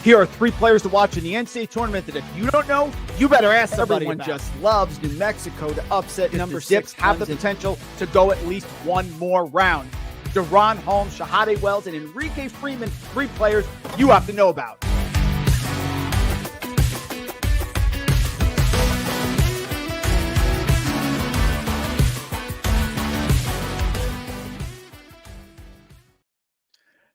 Here are 3 players to watch in the NCAA tournament that if you don't know, you better ask somebody. Everyone just loves New Mexico to upset number 6, have the potential to go at least one more round. Deron Holmes, Shahade Wells, and Enrique Freeman, 3 players you have to know about.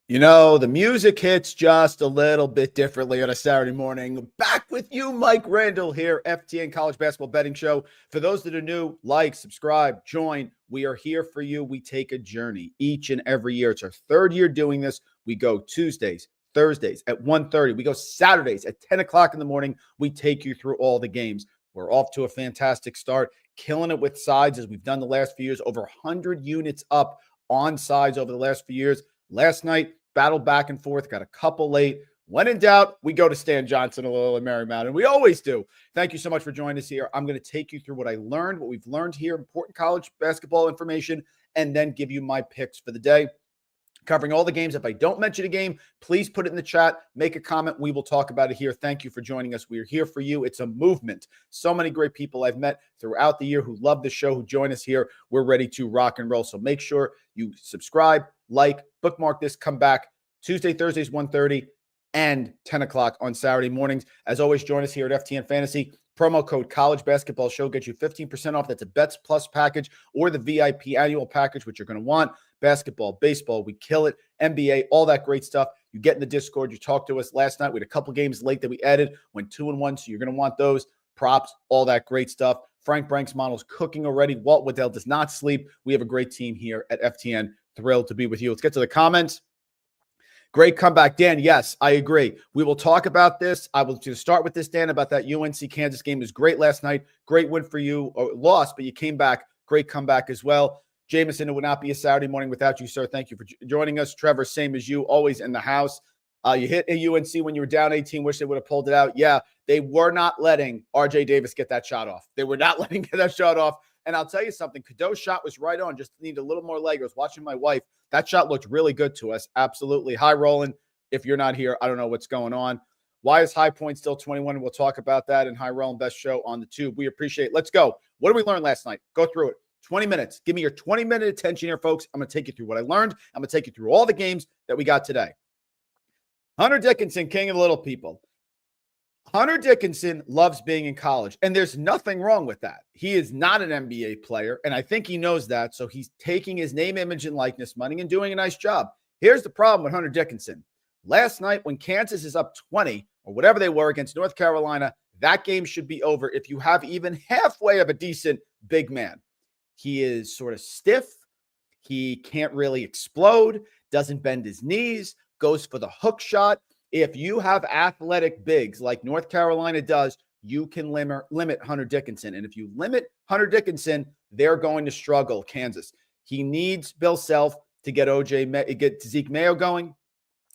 You know, the music hits just a little bit differently on a Saturday morning. Back with you, Mike Randle here, FTN College Basketball Betting Show. For those that are new, like, subscribe, join. We are here for you. We take a journey each and every year. It's our 3rd year doing this. We go Tuesdays, Thursdays at 1:30. We go Saturdays at 10 o'clock in the morning. We take you through all the games. We're off to a fantastic start, killing it with sides as we've done the last few years. Over 100 units up on sides over the last few years. Last night, battled back and forth, got a couple late. When in doubt, we go to Stan Johnson a little in Marymount, and we always do. Thank you so much for joining us here. I'm going to take you through what we've learned here, important college basketball information, and then give you my picks for the day. Covering all the games. If I don't mention a game, please put it in the chat. Make a comment. We will talk about it here. Thank you for joining us. We are here for you. It's a movement. So many great people I've met throughout the year who love the show, who join us here. We're ready to rock and roll. So make sure you subscribe, like, bookmark this, come back Tuesday, Thursdays, 1:30, and 10 o'clock on Saturday mornings. As always, join us here at FTN Fantasy. Promo code College Basketball Show gets you 15% off. That's a Bets Plus package or the VIP annual package, which you're going to want. Basketball, baseball, we kill it. NBA, all that great stuff. You get in the Discord. You talked to us last night. We had a couple games late that we added. Went 2-1, so you're going to want those. Props, all that great stuff. Frank Brank's model's cooking already. Walt Waddell does not sleep. We have a great team here at FTN. Thrilled to be with you. Let's get to the comments. Great comeback, Dan. Yes, I agree. We will talk about this. I will just start with this, Dan, about that UNC-Kansas game. It was great last night. Great win for you. Lost, but you came back. Great comeback as well. Jameson, it would not be a Saturday morning without you, sir. Thank you for joining us. Trevor, same as you, always in the house. You hit a UNC when you were down 18. Wish they would have pulled it out. Yeah, they were not letting RJ Davis get that shot off. They were not letting get that shot off. And I'll tell you something. Cadeau's shot was right on. Just needed a little more leg. I was watching my wife. That shot looked really good to us. Absolutely. Hi, Roland. If you're not here, I don't know what's going on. Why is High Point still 21? We'll talk about that. And hi, Roland, best show on the tube. We appreciate it. Let's go. What did we learn last night? Go through it. 20 minutes. Give me your 20-minute attention here, folks. I'm going to take you through what I learned. I'm going to take you through all the games that we got today. Hunter Dickinson, king of the little people. Hunter Dickinson loves being in college, and there's nothing wrong with that. He is not an NBA player, and I think he knows that, so he's taking his name, image, and likeness money and doing a nice job. Here's the problem with Hunter Dickinson. Last night, when Kansas is up 20, or whatever they were against North Carolina, that game should be over if you have even halfway of a decent big man. He is sort of stiff. He can't really explode, doesn't bend his knees, goes for the hook shot. If you have athletic bigs like North Carolina does, you can limit Hunter Dickinson. And if you limit Hunter Dickinson, they're going to struggle, Kansas. He needs Bill Self to get Zeke Mayo going.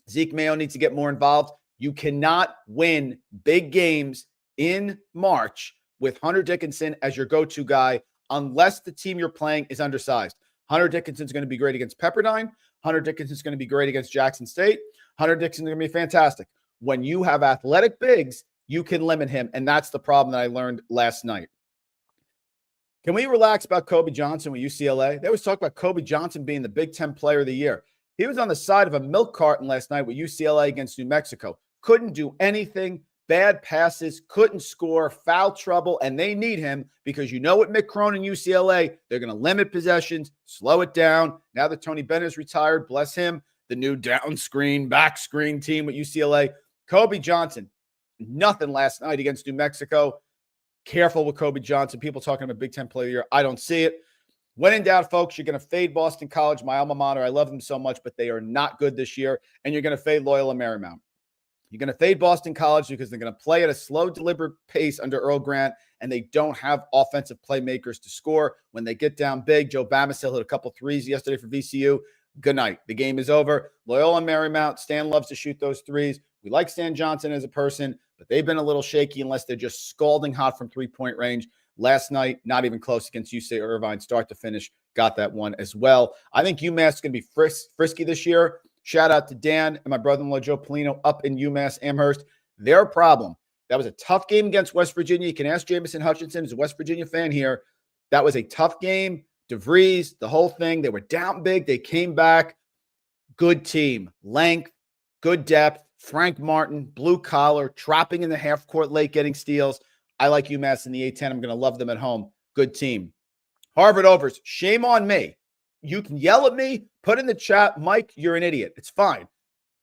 Zeke Mayo needs to get more involved. You cannot win big games in March with Hunter Dickinson as your go-to guy unless the team you're playing is undersized. Hunter Dickinson's going to be great against Pepperdine. Hunter Dickinson's going to be great against Jackson State. Hunter Dickinson's going to be fantastic. When you have athletic bigs, you can limit him, and that's the problem that I learned last night. Can we relax about Kobe Johnson with UCLA? They always talk about Kobe Johnson being the Big Ten Player of the Year. He was on the side of a milk carton last night with UCLA against New Mexico. Couldn't do anything. Bad passes, couldn't score, foul trouble, and they need him because you know what Mick Cronin and UCLA, they're going to limit possessions, slow it down. Now that Tony Bennett's retired, bless him, the new down screen, back screen team with UCLA. Kobe Johnson, nothing last night against New Mexico. Careful with Kobe Johnson. People talking about Big Ten Player of the Year. I don't see it. When in doubt, folks, you're going to fade Boston College, my alma mater. I love them so much, but they are not good this year. And you're going to fade Loyola Marymount. You're going to fade Boston College because they're going to play at a slow, deliberate pace under Earl Grant, and they don't have offensive playmakers to score. When they get down big, Joe Bamisile hit a couple threes yesterday for VCU. Good night. The game is over. Loyola Marymount, Stan loves to shoot those threes. We like Stan Johnson as a person, but they've been a little shaky unless they're just scalding hot from three-point range. Last night, not even close against UC Irvine, start to finish, got that one as well. I think UMass is going to be frisky this year. Shout out to Dan and my brother-in-law, Joe Polino, up in UMass Amherst. Their problem. That was a tough game against West Virginia. You can ask Jamison Hutchinson, who's a West Virginia fan here. That was a tough game. DeVries, the whole thing. They were down big. They came back. Good team. Length, good depth. Frank Martin, blue collar, trapping in the half court late, getting steals. I like UMass in the A-10. I'm going to love them at home. Good team. Harvard overs. Shame on me. You can yell at me. Put in the chat, Mike, you're an idiot. It's fine.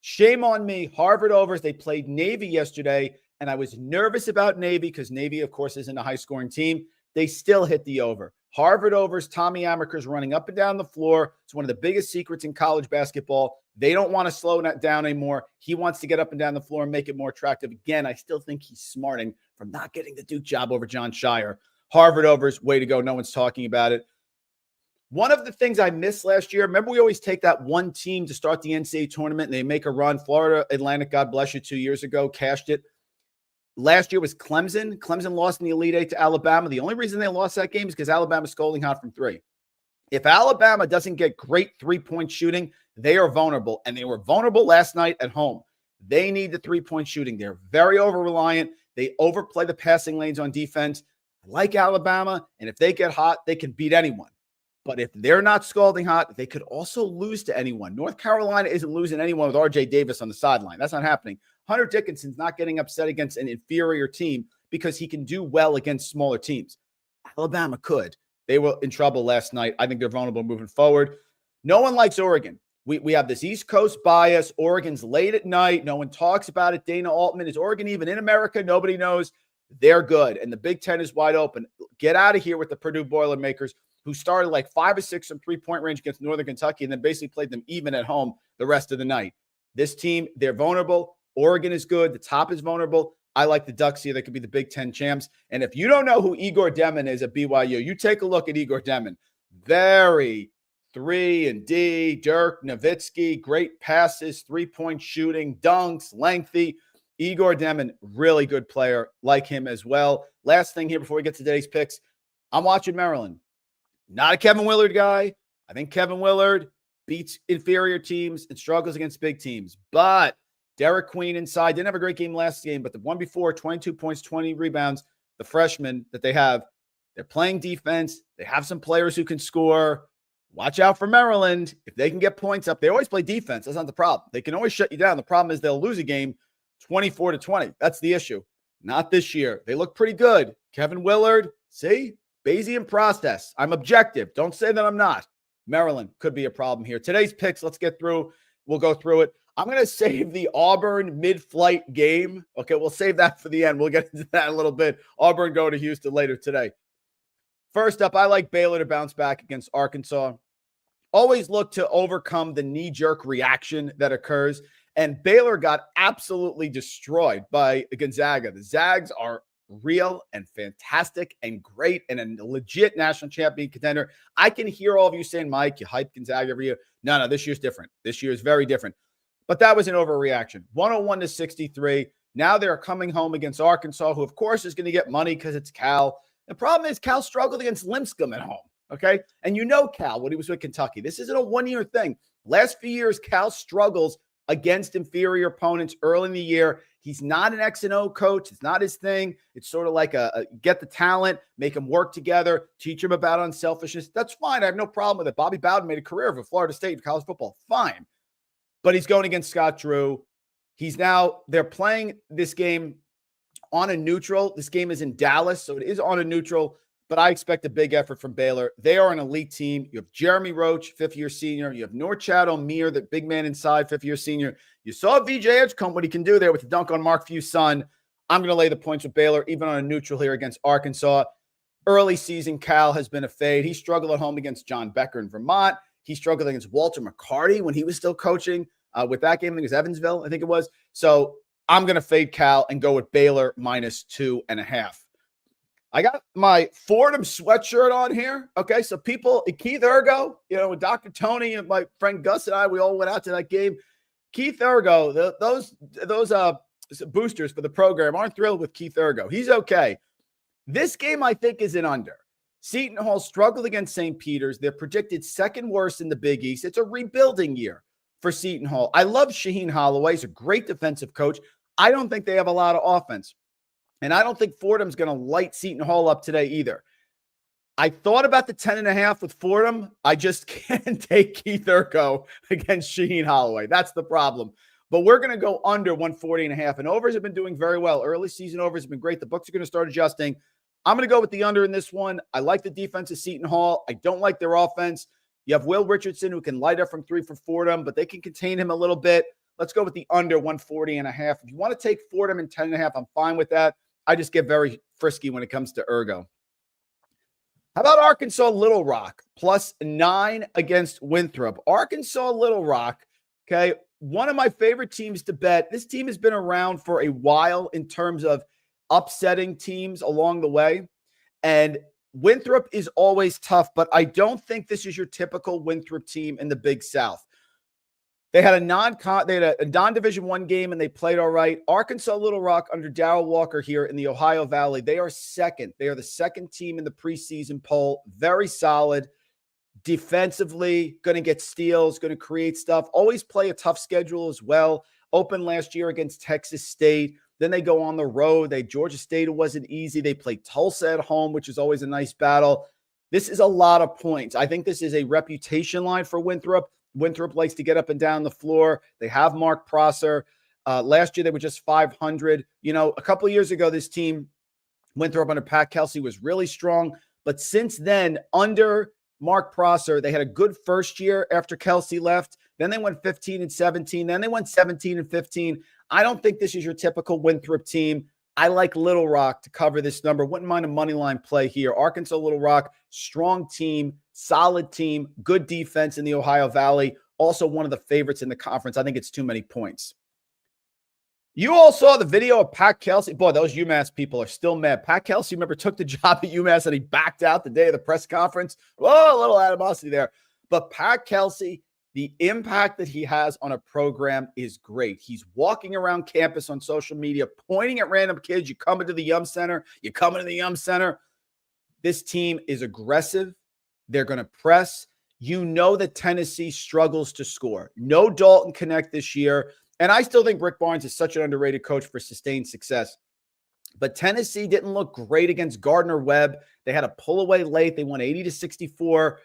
Shame on me. Harvard overs. They played Navy yesterday, and I was nervous about Navy because Navy, of course, isn't a high-scoring team. They still hit the over. Harvard overs, Tommy Amaker's running up and down the floor. It's one of the biggest secrets in college basketball. They don't want to slow that down anymore. He wants to get up and down the floor and make it more attractive. Again, I still think he's smarting from not getting the Duke job over John Shire. Harvard overs, way to go. No one's talking about it. One of the things I missed last year, remember we always take that one team to start the NCAA tournament and they make a run. Florida Atlantic, God bless you, 2 years ago, cashed it. Last year was Clemson. Clemson lost in the Elite Eight to Alabama. The only reason they lost that game is because Alabama's scolding hot from three. If Alabama doesn't get great three-point shooting, they are vulnerable, and they were vulnerable last night at home. They need the three-point shooting. They're very over-reliant. They overplay the passing lanes on defense. I like Alabama, and if they get hot, they can beat anyone. But if they're not scalding hot, they could also lose to anyone. North Carolina isn't losing anyone with R.J. Davis on the sideline. That's not happening. Hunter Dickinson's not getting upset against an inferior team because he can do well against smaller teams. Alabama could. They were in trouble last night. I think they're vulnerable moving forward. No one likes Oregon. We have this East Coast bias. Oregon's late at night. No one talks about it. Dana Altman, is Oregon even in America? Nobody knows. They're good. And the Big Ten is wide open. Get out of here with the Purdue Boilermakers, who started like 5 or 6 from three-point range against Northern Kentucky and then basically played them even at home the rest of the night. This team, they're vulnerable. Oregon is good. The top is vulnerable. I like the Ducks here. They could be the Big Ten champs. And if you don't know who Igor Demon is at BYU, you take a look at Igor Demon. Very 3-and-D, Dirk Nowitzki, great passes, three-point shooting, dunks, lengthy. Igor Demon, really good player. Like him as well. Last thing here before we get to today's picks, I'm watching Maryland. Not a Kevin Willard guy. I think Kevin Willard beats inferior teams and struggles against big teams. But Derek Queen inside didn't have a great game last game, but the one before, 22 points, 20 rebounds, the freshman that they have, they're playing defense. They have some players who can score. Watch out for Maryland. If they can get points up, they always play defense. That's not the problem. They can always shut you down. The problem is they'll lose a game 24-20. That's the issue. Not this year. They look pretty good. Kevin Willard, see? Bayesian process. I'm objective. Don't say that I'm not. Maryland could be a problem here. Today's picks, let's get through. We'll go through it. I'm going to save the Auburn mid-flight game. Okay, we'll save that for the end. We'll get into that in a little bit. Auburn going to Houston later today. First up, I like Baylor to bounce back against Arkansas. Always look to overcome the knee-jerk reaction that occurs. And Baylor got absolutely destroyed by Gonzaga. The Zags are real and fantastic and great and a legit national champion contender. I can hear all of you saying, Mike, you hype Gonzaga every year. No, this year's different. This year is very different. But that was an overreaction. 101-63. Now they're coming home against Arkansas, who, of course, is going to get money because it's Cal. The problem is Cal struggled against Lipscomb at home, okay? And you know Cal when he was with Kentucky. This isn't a one-year thing. Last few years, Cal struggles against inferior opponents early in the year. He's not an X and O coach. It's not his thing. It's sort of like a get the talent, make them work together, teach them about unselfishness. That's fine. I have no problem with it. Bobby Bowden made a career of Florida State in college football. Fine. But he's going against Scott Drew. They're playing this game on a neutral. This game is in Dallas, so it is on a neutral, but I expect a big effort from Baylor. They are an elite team. You have Jeremy Roach, fifth-year senior. You have Norchad O'Meara, the big man inside, fifth-year senior. You saw VJ Edgecombe, what he can do there with the dunk on Mark Few's son. I'm going to lay the points with Baylor, even on a neutral here against Arkansas. Early season, Cal has been a fade. He struggled at home against John Becker in Vermont. He struggled against Walter McCarty when he was still coaching. With that game, I think it was Evansville, I think it was. So I'm going to fade Cal and go with Baylor -2.5. I got my Fordham sweatshirt on here. Okay, so people, Keith Ergo, with Dr. Tony and my friend Gus and I, we all went out to that game. Keith Ergo, those boosters for the program aren't thrilled with Keith Ergo. He's okay. This game, I think, is an under. Seton Hall struggled against St. Peter's. They're predicted second worst in the Big East. It's a rebuilding year for Seton Hall. I love Shaheen Holloway. He's a great defensive coach. I don't think they have a lot of offense. And I don't think Fordham's going to light Seton Hall up today either. I thought about the 10.5 with Fordham. I just can't take Keith Urko against Shaheen Holloway. That's the problem. But we're going to go under 140.5. And overs have been doing very well. Early season overs have been great. The books are going to start adjusting. I'm going to go with the under in this one. I like the defense of Seton Hall. I don't like their offense. You have Will Richardson, who can light up from 3 for Fordham, but they can contain him a little bit. Let's go with the under 140.5. If you want to take Fordham in 10.5, I'm fine with that. I just get very frisky when it comes to Urgo. How about Arkansas Little Rock +9 against Winthrop? Arkansas Little Rock, okay, one of my favorite teams to bet. This team has been around for a while in terms of upsetting teams along the way. And Winthrop is always tough, but I don't think this is your typical Winthrop team in the Big South. They had a non-Division I game, and they played all right. Arkansas Little Rock under Darrell Walker here in the Ohio Valley, they are second. They are the second team in the preseason poll. Very solid. Defensively, going to get steals, going to create stuff. Always play a tough schedule as well. Opened last year against Texas State. Then they go on the road. Georgia State, it wasn't easy. They play Tulsa at home, which is always a nice battle. This is a lot of points. I think this is a reputation line for Winthrop. Winthrop likes to get up and down the floor. They have Mark Prosser. Last year, they were just 500. You know, a couple of years ago, this team, Winthrop under Pat Kelsey, was really strong. But since then, under Mark Prosser, they had a good first year after Kelsey left. Then they went 15-17. Then they went 17-15. I don't think this is your typical Winthrop team. I like Little Rock to cover this number. Wouldn't mind a money line play here. Arkansas Little Rock, strong team, solid team, good defense in the Ohio Valley. Also one of the favorites in the conference. I think it's too many points. You all saw the video of Pat Kelsey. Boy, those UMass people are still mad. Pat Kelsey, remember, took the job at UMass and he backed out the day of the press conference. Whoa, a little animosity there. But Pat Kelsey, the impact that he has on a program is great. He's walking around campus on social media, pointing at random kids. You come into the Yum Center. You come into the Yum Center. This team is aggressive. They're going to press. You know that Tennessee struggles to score. No Dalton Connect this year. And I still think Rick Barnes is such an underrated coach for sustained success. But Tennessee didn't look great against Gardner-Webb. They had a pull away late. They won 80-64.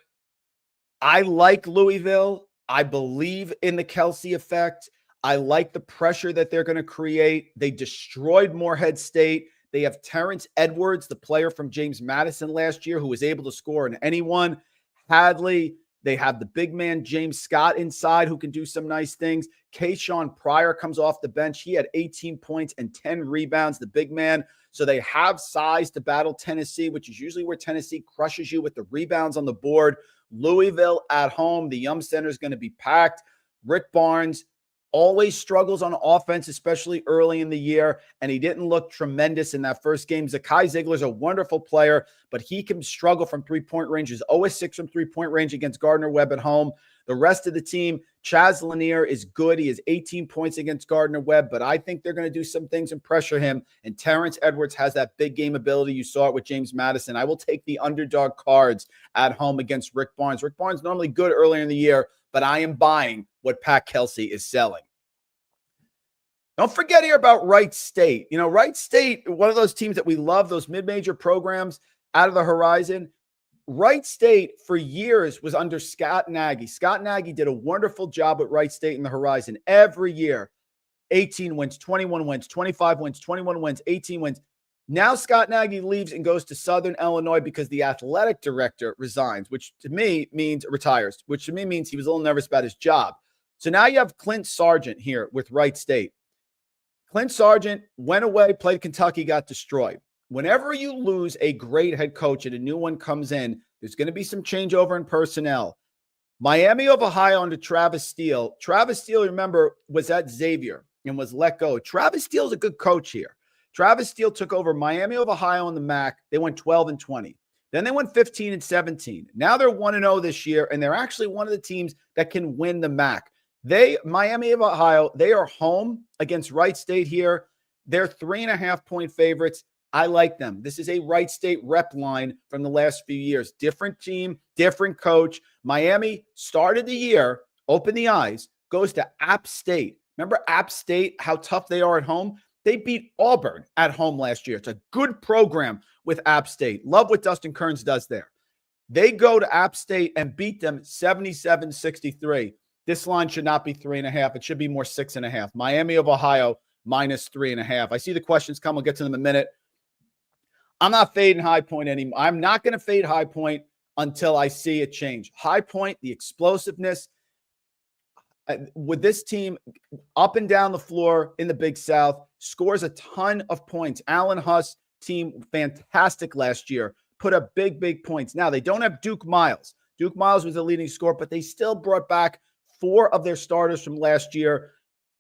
I like Louisville. I believe in the Kelsey effect. I like the pressure that they're going to create. They destroyed Morehead State. They have Terrence Edwards, the player from James Madison last year, who was able to score in anyone. Hadley. They have the big man, James Scott, inside, who can do some nice things. Kayshawn Pryor comes off the bench. He had 18 points and 10 rebounds, the big man. So they have size to battle Tennessee, which is usually where Tennessee crushes you with the rebounds on the board. Louisville at home. The Yum Center is going to be packed. Rick Barnes always struggles on offense, especially early in the year, and he didn't look tremendous in that first game. Zakai Ziegler's a wonderful player, but he can struggle from three-point range. He's 0-6 from three-point range against Gardner-Webb at home. The rest of the team, Chaz Lanier is good. He has 18 points against Gardner-Webb, but I think they're going to do some things and pressure him, and Terrence Edwards has that big game ability. You saw it with James Madison. I will take the underdog Cards at home against Rick Barnes. Rick Barnes normally good earlier in the year, but I am buying what Pat Kelsey is selling. Don't forget here about Wright State. You know, Wright State, one of those teams that we love, those mid-major programs out of the horizon. Wright State for years was under Scott Nagy. Scott Nagy did a wonderful job at Wright State in the horizon every year. 18 wins, 21 wins, 25 wins, 21 wins, 18 wins. Now Scott Nagy leaves and goes to Southern Illinois because the athletic director resigns, which to me means retires, which to me means he was a little nervous about his job. So now you have Clint Sargent here with Wright State. Clint Sargent went away, played Kentucky, got destroyed. Whenever you lose a great head coach and a new one comes in, there's going to be some changeover in personnel. Miami of Ohio under Travis Steele. Travis Steele, remember, was at Xavier and was let go. Travis Steele's a good coach here. Travis Steele took over Miami of Ohio on the MAC. They went 12-20. Then they went 15-17. Now they're 1-0 this year, and they're actually one of the teams that can win the MAC. Miami of Ohio, they are home against Wright State here. They're 3.5-point favorites. I like them. This is a Wright State rep line from the last few years. Different team, different coach. Miami started the year, open the eyes, goes to App State. Remember App State, how tough they are at home? They beat Auburn at home last year. It's a good program with App State. Love what Dustin Kearns does there. They go to App State and beat them 77-63. This line should not be 3.5. It should be more 6.5. Miami of Ohio minus 3.5. I see the questions come. We'll get to them in a minute. I'm not fading High Point anymore. I'm not going to fade High Point until I see it change. High Point, the explosiveness with this team up and down the floor in the Big South, scores a ton of points. Allen Huss team, fantastic last year, put up big points. Now, they don't have Duke Miles. Duke Miles was the leading scorer, but they still brought back 4 of their starters from last year.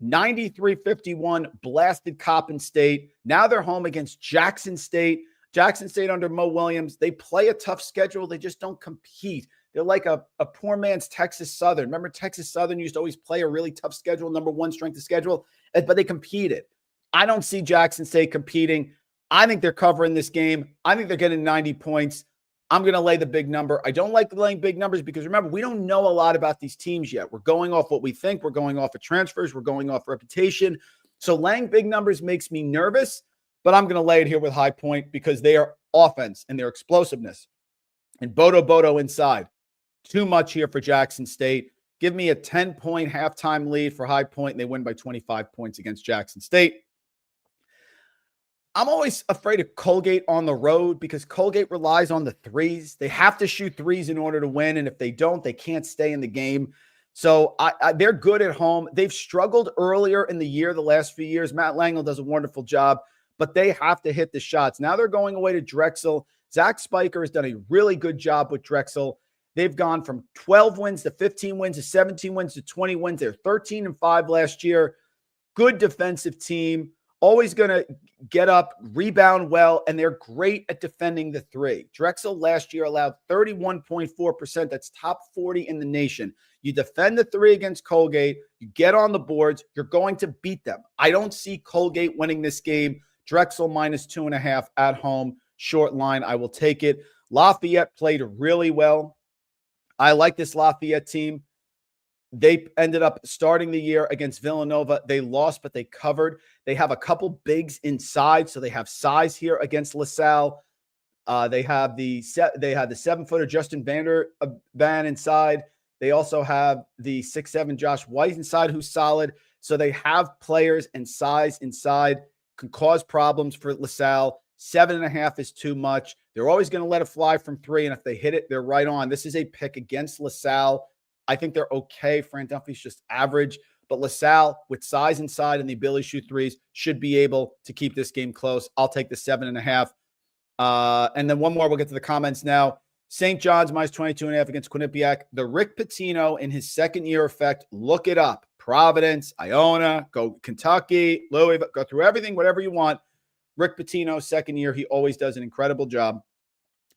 93-51, blasted Coppin State. Now they're home against Jackson State. Jackson State under Mo Williams. They play a tough schedule. They just don't compete. They're like a poor man's Texas Southern. Remember, Texas Southern used to always play a really tough schedule, number 1 strength of schedule, but they competed. I don't see Jackson State competing. I think they're covering this game. I think they're getting 90 points. I'm going to lay the big number. I don't like laying big numbers because, remember, we don't know a lot about these teams yet. We're going off what we think. We're going off of transfers. We're going off reputation. So laying big numbers makes me nervous, but I'm going to lay it here with High Point because they are offense and their explosiveness. And Bodo inside. Too much here for Jackson State. Give me a 10-point halftime lead for High Point, and they win by 25 points against Jackson State. I'm always afraid of Colgate on the road because Colgate relies on the threes. They have to shoot threes in order to win, and if they don't, they can't stay in the game. So they're good at home. They've struggled earlier in the year, the last few years. Matt Langel does a wonderful job, but they have to hit the shots. Now they're going away to Drexel. Zach Spiker has done a really good job with Drexel. They've gone from 12 wins to 15 wins to 17 wins to 20 wins. They're 13-5 last year. Good defensive team. Always going to get up, rebound well, and they're great at defending the three. Drexel last year allowed 31.4%. That's top 40 in the nation. You defend the three against Colgate, you get on the boards, you're going to beat them. I don't see Colgate winning this game. Drexel minus 2.5 at home. Short line, I will take it. Lafayette played really well. I like this Lafayette team. They ended up starting the year against Villanova. They lost, but they covered. They have a couple bigs inside, so they have size here against LaSalle. They had the 7-footer Justin Van inside. They also have the 6'7" Josh White inside, who's solid. So they have players and size inside. Can cause problems for LaSalle. 7.5 is too much. They're always going to let it fly from 3, and if they hit it, they're right on. This is a pick against LaSalle. I think they're okay. Frank Dunphy's just average, but LaSalle with size inside and the ability to shoot threes should be able to keep this game close. I'll take the 7.5. And then one more. We'll get to the comments now. St. John's minus 22.5 against Quinnipiac. The Rick Pitino in his second year effect. Look it up. Providence, Iona, go Kentucky, Louisville, go through everything, whatever you want. Rick Pitino, second year, he always does an incredible job.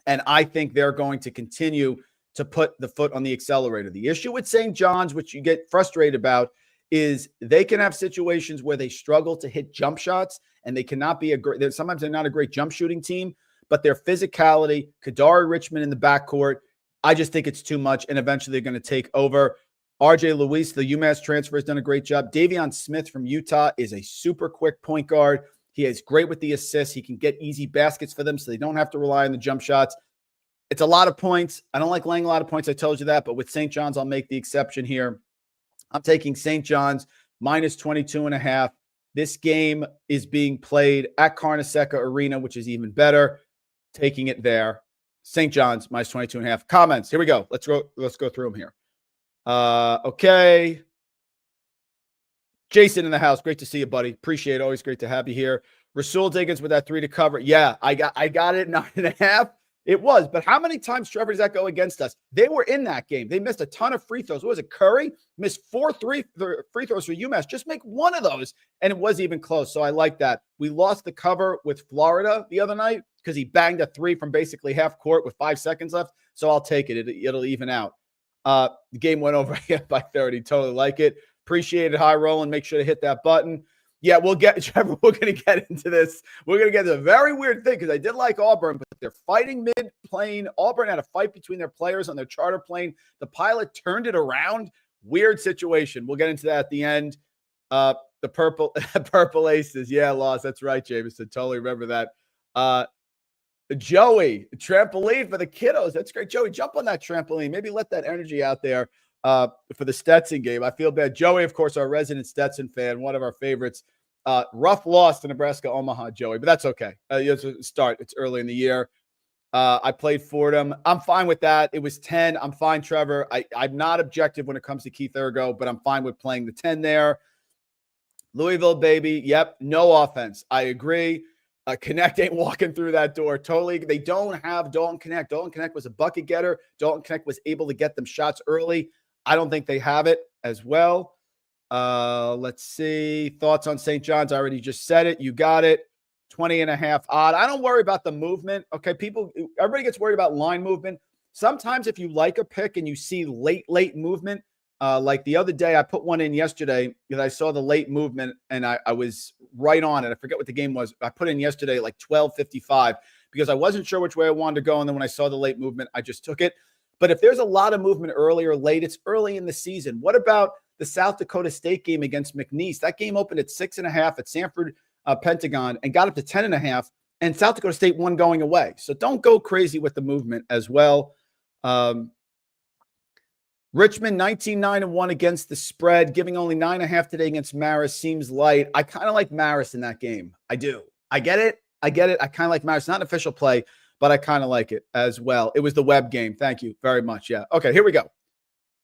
And I think they're going to continue to put the foot on the accelerator. The issue with St. John's, which you get frustrated about, is they can have situations where they struggle to hit jump shots, and they cannot be sometimes they're not a great jump shooting team, but their physicality, Kadari Richmond in the backcourt, I just think it's too much, and eventually they're going to take over. RJ Luis, the UMass transfer, has done a great job. Davion Smith from Utah is a super quick point guard. He is great with the assists. He can get easy baskets for them so they don't have to rely on the jump shots. It's a lot of points. I don't like laying a lot of points. I told you that, but with St. John's, I'll make the exception here. I'm taking St. John's minus 22.5. This game is being played at Carnesecca Arena, which is even better. Taking it there. St. John's minus 22.5. Comments. Here we go. Let's go through them here. Okay. Jason in the house. Great to see you, buddy. Appreciate it. Always great to have you here. Rasul Diggins with that 3 to cover. Yeah, I got it. 9.5. It was, but how many times, Trevor, does that go against us? They were in that game. They missed a ton of free throws. What was it? Curry missed 4 free throws for UMass. Just make one of those, and it was even close. So I like that. We lost the cover with Florida the other night because he banged a 3 from basically half court with 5 seconds left. So I'll take it. It'll even out. The game went over by 30. Totally like it. Appreciate it. High rolling. Make sure to hit that button. Yeah, Trevor, we're going to get into this. We're going to get into a very weird thing because I did like Auburn, but they're fighting mid-plane. Auburn had a fight between their players on their charter plane. The pilot turned it around, Weird situation. We'll get into that at the end. The purple aces. Yeah, loss. That's right, Jameson. Totally remember that. Joey, trampoline for the kiddos. That's great. Joey, jump on that trampoline. Maybe let that energy out there for the Stetson game. I feel bad. Joey, of course, our resident Stetson fan, one of our favorites. Rough loss to Nebraska Omaha, Joey, but that's okay. It's a start. It's early in the year. I played Fordham. I'm fine with that. It was 10. I'm fine, Trevor. I'm not objective when it comes to Keith Ergo, but I'm fine with playing the 10 there. Louisville, baby. Yep. No offense. I agree. Connect ain't walking through that door. Totally. They don't have Dalton Connect. Dalton Connect was a bucket getter. Dalton Connect was able to get them shots early. I don't think they have it as well. Let's see. Thoughts on St. John's. I already just said it. You got it. 20.5 odd. I don't worry about the movement. Okay. Everybody gets worried about line movement. Sometimes if you like a pick and you see late movement, like the other day, I put one in yesterday because I saw the late movement and I was right on it. I forget what the game was. I put in yesterday like 12:55 because I wasn't sure which way I wanted to go. And then when I saw the late movement, I just took it. But if there's a lot of movement early or late, it's early in the season. What about the South Dakota State game against McNeese? That game opened at 6.5 at Sanford Pentagon and got up to 10.5, and South Dakota State won going away. So don't go crazy with the movement as well. Richmond 19-9-1 against the spread, giving only 9.5 today against Marist seems light. I kind of like Marist in that game. I do. I get it. I kind of like Marist. Not an official play, but I kind of like it as well. It was the web game. Thank you very much. Yeah. Okay, here we go.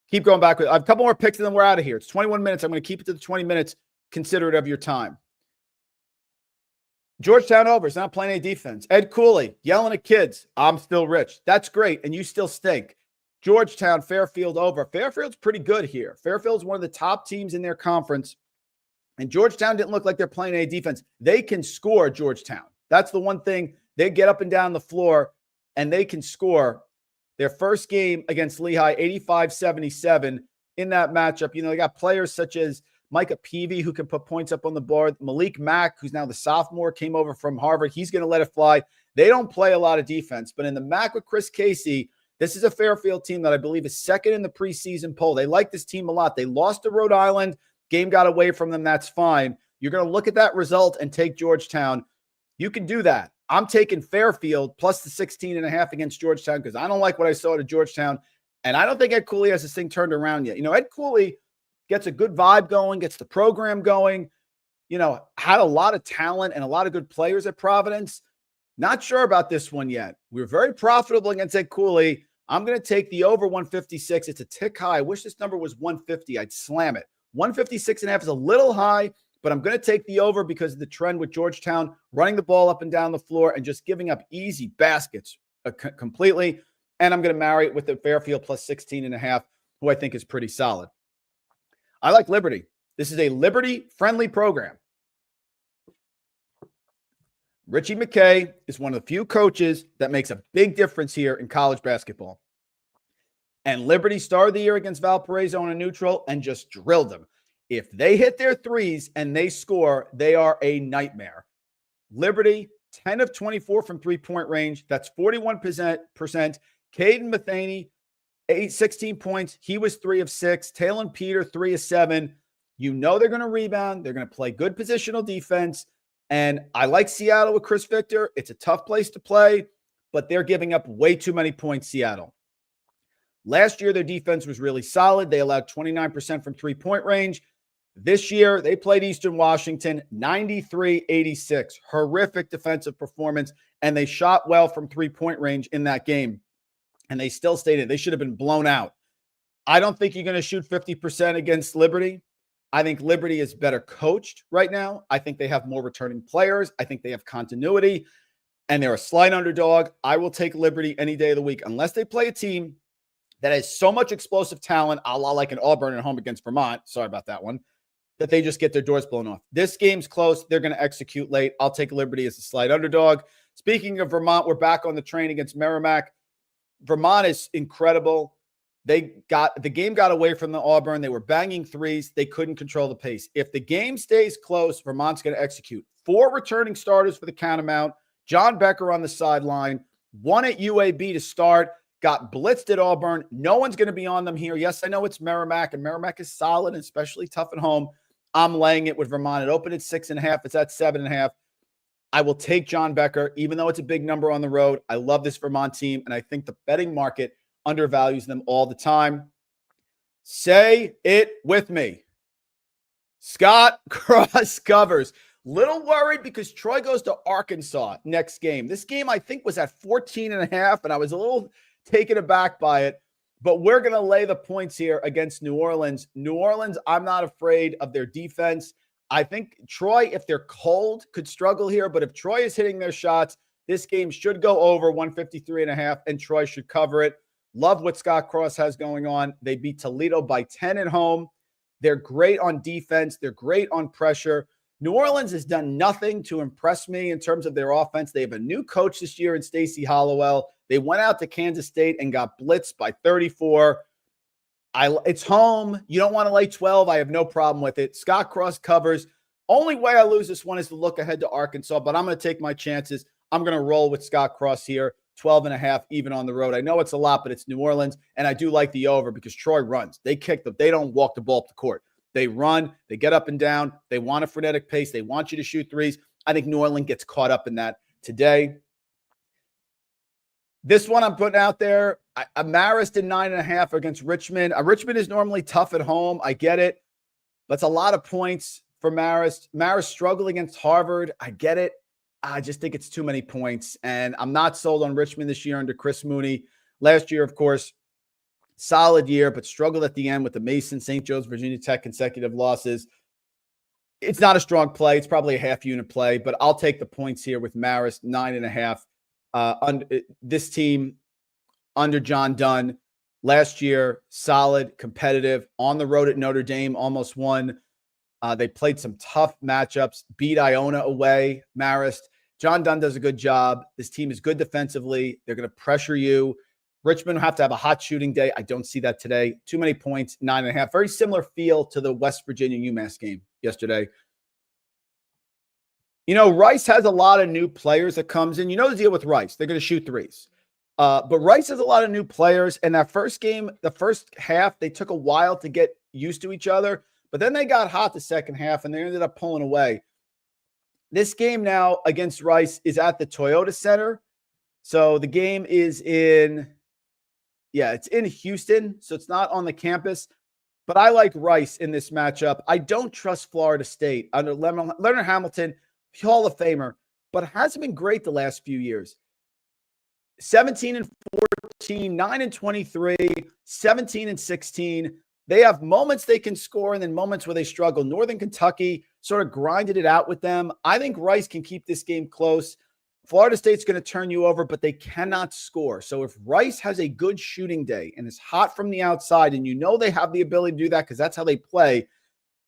Keep going back. I have a couple more picks and then we're out of here. It's 21 minutes. I'm going to keep it to the 20 minutes. Considerate of your time. Georgetown over. It's not playing any defense. Ed Cooley yelling at kids. I'm still rich. That's great. And you still stink. Georgetown, Fairfield over. Fairfield's pretty good here. Fairfield's one of the top teams in their conference. And Georgetown didn't look like they're playing any defense. They can score, Georgetown. That's the one thing. They get up and down the floor, and they can score. Their first game against Lehigh, 85-77 in that matchup. You know, they got players such as Micah Peavy, who can put points up on the board. Malik Mack, who's now the sophomore, came over from Harvard. He's going to let it fly. They don't play a lot of defense. But in the MAC with Chris Casey, this is a Fairfield team that I believe is second in the preseason poll. They like this team a lot. They lost to Rhode Island. Game got away from them. That's fine. You're going to look at that result and take Georgetown. You can do that. I'm taking Fairfield plus the 16.5 against Georgetown because I don't like what I saw at Georgetown. And I don't think Ed Cooley has this thing turned around yet. You know, Ed Cooley gets a good vibe going, gets the program going, you know, had a lot of talent and a lot of good players at Providence. Not sure about this one yet. We were very profitable against Ed Cooley. I'm going to take the over 156. It's a tick high. I wish this number was 150. I'd slam it. 156.5 is a little high, but I'm going to take the over because of the trend with Georgetown running the ball up and down the floor and just giving up easy baskets completely. And I'm going to marry it with the Fairfield plus 16.5, who I think is pretty solid. I like Liberty. This is a Liberty-friendly program. Richie McKay is one of the few coaches that makes a big difference here in college basketball. And Liberty started the year against Valparaiso on a neutral and just drilled them. If they hit their threes and they score, they are a nightmare. Liberty, 10 of 24 from three-point range. That's 41%. Caden Matheny, 16 points. He was 3 of 6. Talon Peter, 3 of 7. You know they're going to rebound. They're going to play good positional defense. And I like Seattle with Chris Victor. It's a tough place to play, but they're giving up way too many points, Seattle. Last year, their defense was really solid. They allowed 29% from three-point range. This year, they played Eastern Washington, 93-86. Horrific defensive performance, and they shot well from three-point range in that game. And they still stayed in. They should have been blown out. I don't think you're going to shoot 50% against Liberty. I think Liberty is better coached right now. I think they have more returning players. I think they have continuity, and they're a slight underdog. I will take Liberty any day of the week, unless they play a team that has so much explosive talent, a la like an Auburn at home against Vermont. Sorry about that one. That they just get their doors blown off. This game's close. They're going to execute late. I'll take Liberty as a slight underdog. Speaking of Vermont, we're back on the train against Merrimack. Vermont is incredible. The game got away from the Auburn. They were banging threes. They couldn't control the pace. If the game stays close, Vermont's going to execute. 4 returning starters for the Catamount. John Becker on the sideline. 1 at UAB to start. got blitzed at Auburn. No one's going to be on them here. Yes, I know it's Merrimack, and Merrimack is solid and especially tough at home. I'm laying it with Vermont. It opened at 6.5. It's at 7.5. I will take John Becker, even though it's a big number on the road. I love this Vermont team, and I think the betting market undervalues them all the time. Say it with me. Scott Cross covers. Little worried because Troy goes to Arkansas next game. This game, I think, was at 14.5, and I was a little taken aback by it. But we're going to lay the points here against New Orleans. New Orleans, I'm not afraid of their defense. I think Troy, if they're cold, could struggle here. But if Troy is hitting their shots, this game should go over 153.5, and Troy should cover it. Love what Scott Cross has going on. They beat Toledo by 10 at home. They're great on defense. They're great on pressure. New Orleans has done nothing to impress me in terms of their offense. They have a new coach this year in Stacey Hollowell. They went out to Kansas State and got blitzed by 34. It's home. You don't want to lay 12. I have no problem with it. Scott Cross covers. Only way I lose this one is to look ahead to Arkansas, but I'm going to take my chances. I'm going to roll with Scott Cross here. 12.5 even on the road. I know it's a lot, but it's New Orleans, and I do like the over because Troy runs. They kick them. They don't walk the ball up the court. They run. They get up and down. They want a frenetic pace. They want you to shoot threes. I think New Orleans gets caught up in that today. This one I'm putting out there, Marist in 9.5 against Richmond. Richmond is normally tough at home. I get it. That's a lot of points for Marist. Marist struggled against Harvard. I get it. I just think it's too many points, and I'm not sold on Richmond this year under Chris Mooney. Last year, of course, solid year, but struggled at the end with the Mason, St. Joe's, Virginia Tech consecutive losses. It's not a strong play. It's probably a half-unit play, but I'll take the points here with Marist, 9.5. This team under John Dunn last year, solid, competitive, on the road at Notre Dame, almost won. They played some tough matchups, beat Iona away, Marist. John Dunn does a good job. This team is good defensively. They're going to pressure you. Richmond will have to have a hot shooting day. I don't see that today. Too many points, 9.5. Very similar feel to the West Virginia UMass game yesterday. You know, Rice has a lot of new players that comes in. You know the deal with Rice. They're going to shoot threes. But Rice has a lot of new players. And that first game, the first half, they took a while to get used to each other. But then they got hot the second half, and they ended up pulling away. This game now against Rice is at the Toyota Center. So the game is it's in Houston, so it's not on the campus. But I like Rice in this matchup. I don't trust Florida State under Leonard Hamilton, Hall of Famer, but hasn't been great the last few years. 17-14, 9-23, 17-16. They have moments they can score and then moments where they struggle. Northern Kentucky sort of grinded it out with them. I think Rice can keep this game close. Florida State's going to turn you over, but they cannot score. So if Rice has a good shooting day and is hot from the outside, and you know they have the ability to do that because that's how they play,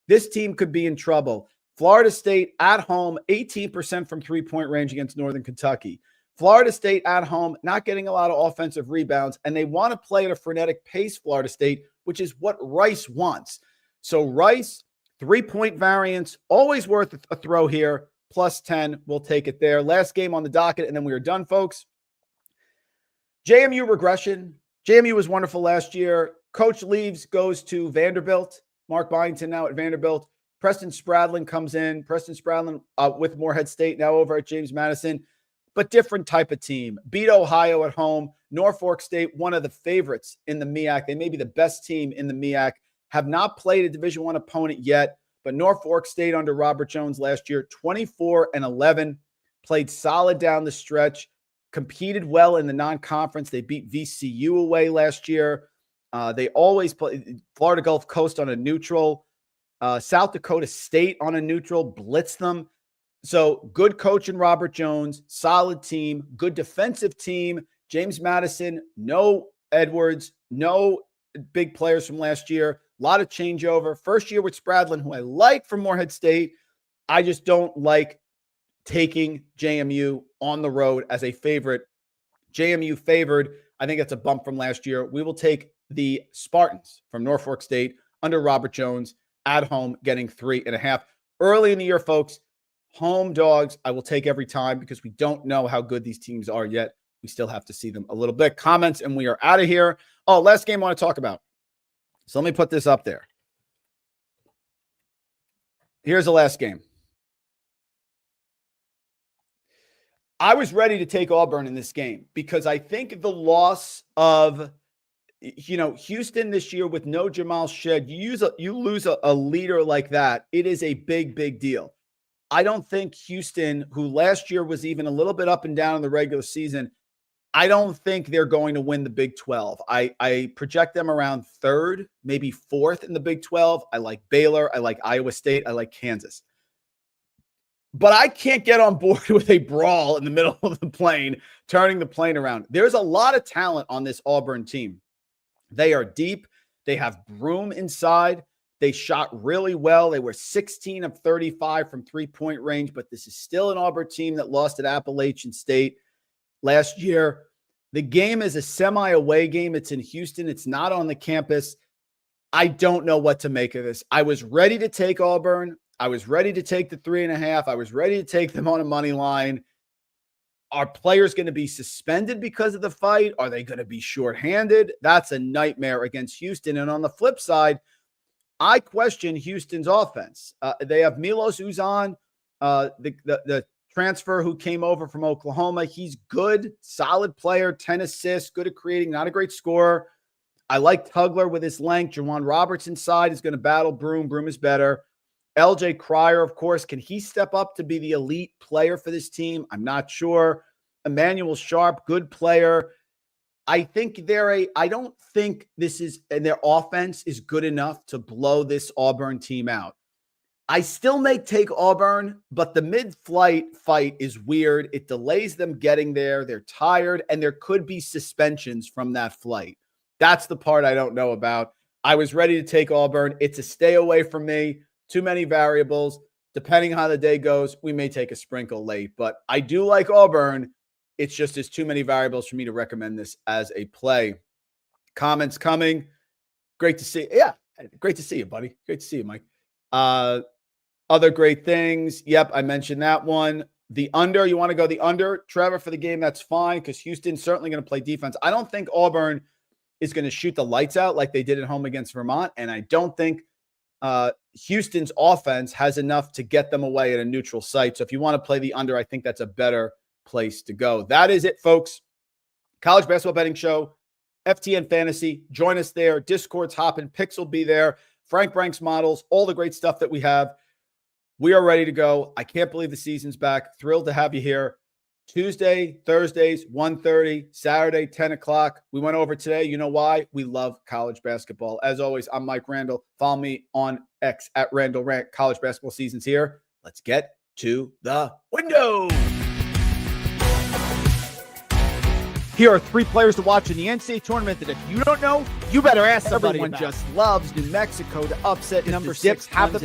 this team could be in trouble. Florida State at home, 18% from three-point range against Northern Kentucky. Florida State at home, not getting a lot of offensive rebounds, and they want to play at a frenetic pace, Florida State, which is what Rice wants. So Rice, 3-point variance, always worth a throw here, plus 10. We'll take it there. Last game on the docket, and then we are done, folks. JMU regression. JMU was wonderful last year. Coach leaves, goes to Vanderbilt. Mark Byington now at Vanderbilt. Preston Spradlin comes in. Preston Spradlin with Morehead State, now over at James Madison. But different type of team. Beat Ohio at home. Norfolk State, one of the favorites in the MEAC. They may be the best team in the MEAC. Have not played a Division I opponent yet, but Norfolk State under Robert Jones last year, 24-11, played solid down the stretch, competed well in the non-conference. They beat VCU away last year. They always play Florida Gulf Coast on a neutral. South Dakota State on a neutral, blitzed them. So good coach in Robert Jones, solid team, good defensive team. James Madison, no Edwards, no big players from last year. A lot of changeover. First year with Spradlin, who I like from Morehead State. I just don't like taking JMU on the road as a favorite. JMU favored. I think that's a bump from last year. We will take the Spartans from Norfolk State under Robert Jones at home, getting 3.5. Early in the year, folks, home dogs, I will take every time because we don't know how good these teams are yet. we still have to see them a little bit. Comments, and we are out of here. Oh, last game I want to talk about. So let me put this up there. Here's the last game. I was ready to take Auburn in this game because I think the loss of, Houston this year with no Jamal Shead, you lose a leader like that. It is a big, big deal. I don't think Houston, who last year was even a little bit up and down in the regular season, I don't think they're going to win the Big 12. I project them around third, maybe fourth in the Big 12. I like Baylor. I like Iowa State. I like Kansas. But I can't get on board with a brawl in the middle of the plane, turning the plane around. There's a lot of talent on this Auburn team. They are deep. They have Broom inside. They shot really well. They were 16 of 35 from three-point range, but this is still an Auburn team that lost at Appalachian State last year. The game is a semi-away game. It's in Houston. It's not on the campus. I don't know what to make of this. I was ready to take Auburn. I was ready to take the 3.5. I was ready to take them on a money line. Are players going to be suspended because of the fight? Are they going to be shorthanded? That's a nightmare against Houston. And on the flip side, I question Houston's offense. They have Milos Uzan, the transfer who came over from Oklahoma. He's good, solid player, 10 assists, good at creating, not a great scorer. I like Tugler with his length. Jawan Robertson side is going to battle Broom. Broom is better. LJ Cryer, of course, can he step up to be the elite player for this team? I'm not sure. Emmanuel Sharp, good player. I don't think this is, and their offense is good enough to blow this Auburn team out. I still may take Auburn, but the mid-flight fight is weird. It delays them getting there. They're tired, and there could be suspensions from that flight. That's the part I don't know about. I was ready to take Auburn. It's a stay away from me. Too many variables. Depending on how the day goes, we may take a sprinkle late, but I do like Auburn. It's just there's too many variables for me to recommend this as a play. Comments coming. Great to see. Yeah, great to see you, buddy. Great to see you, Mike. Other great things. Yep, I mentioned that one. The under, you want to go the under, Trevor, for the game? That's fine because Houston's certainly going to play defense. I don't think Auburn is going to shoot the lights out like they did at home against Vermont, and I don't think Houston's offense has enough to get them away at a neutral site. So if you want to play the under, I think that's a better place to go. That is it, folks. College Basketball Betting Show, FTN Fantasy. Join us there. Discord's hopping. Picks will be there. Frank Brank's models, all the great stuff that we have. We are ready to go. I can't believe the season's back. Thrilled to have you here. Tuesday, Thursdays, 1:30, Saturday, 10 o'clock. We went over today. You know why? We love college basketball. As always, I'm Mike Randle. Follow me on X at Randle Rant. College basketball season's here. Let's get to the window. Here are 3 players to watch in the NCAA tournament that if you don't know, you better ask somebody. Everyone just loves New Mexico to upset number 6.